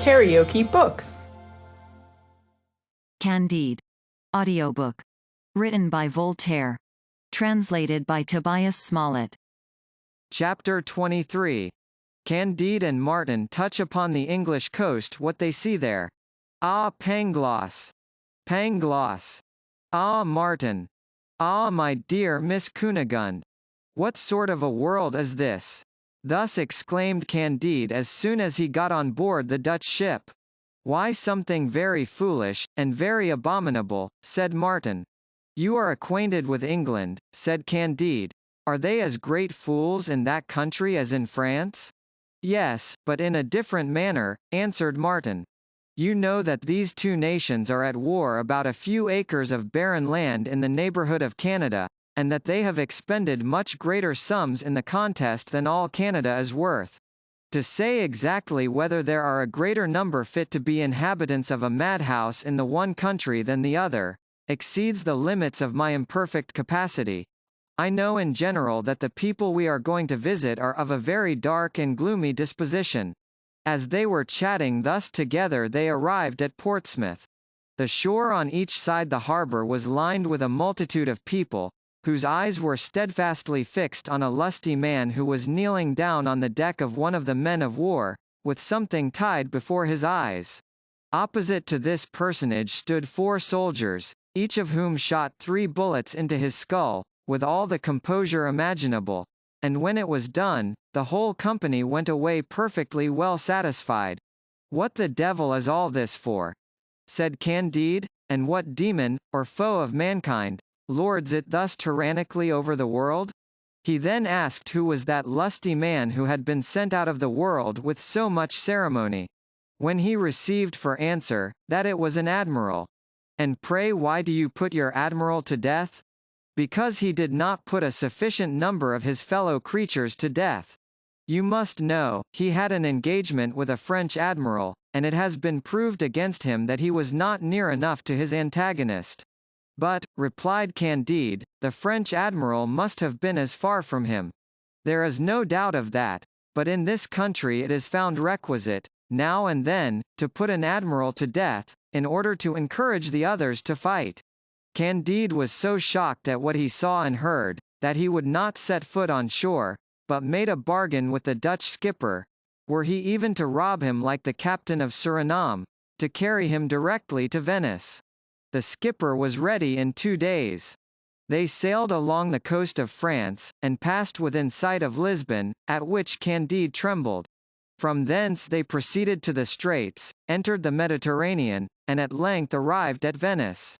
KaraokeBooks. Candide. Audiobook. Written by Voltaire. Translated by Tobias Smollett. Chapter 23. Candide and Martin touch upon the English coast. What they see there. Ah, Pangloss! Pangloss! Ah, Martin! Ah, my dear Miss Cunegonde! What sort of a world is this? Thus exclaimed Candide as soon as he got on board the Dutch ship. Why, something very foolish, and very abominable, said Martin. You are acquainted with England, said Candide. Are they as great fools in that country as in France? Yes, but in a different manner, answered Martin. You know that these two nations are at war about a few acres of barren land in the neighborhood of Canada, and that they have expended much greater sums in the contest than all Canada is worth. To say exactly whether there are a greater number fit to be inhabitants of a madhouse in the one country than the other, exceeds the limits of my imperfect capacity. I know in general that the people we are going to visit are of a very dark and gloomy disposition. As they were chatting thus together they arrived at Portsmouth. The shore on each side the harbour was lined with a multitude of people, whose eyes were steadfastly fixed on a lusty man who was kneeling down on the deck of one of the men of war, with something tied before his eyes. Opposite to this personage stood 4 soldiers, each of whom shot 3 bullets into his skull, with all the composure imaginable, and when it was done, the whole company went away perfectly well satisfied. What the devil is all this for? Said Candide, and what demon, or foe of mankind, lords it thus tyrannically over the world? He then asked who was that lusty man who had been sent out of the world with so much ceremony. When he received for answer, that it was an admiral. And pray why do you put your admiral to death? Because he did not put a sufficient number of his fellow creatures to death. You must know, he had an engagement with a French admiral, and it has been proved against him that he was not near enough to his antagonist. But, replied Candide, the French admiral must have been as far from him. There is no doubt of that, but in this country it is found requisite, now and then, to put an admiral to death, in order to encourage the others to fight. Candide was so shocked at what he saw and heard, that he would not set foot on shore, but made a bargain with the Dutch skipper, were he even to rob him like the captain of Suriname, to carry him directly to Venice. The skipper was ready in 2 days. They sailed along the coast of France, and passed within sight of Lisbon, at which Candide trembled. From thence they proceeded to the Straits, entered the Mediterranean, and at length arrived at Venice.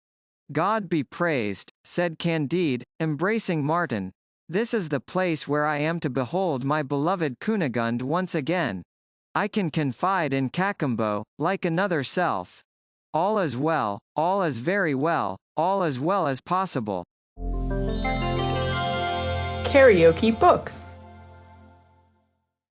God be praised, said Candide, embracing Martin. This is the place where I am to behold my beloved Cunegonde once again. I can confide in Cacambo, like another self. All is well, all is very well, all as well as possible. KaraokeBooks.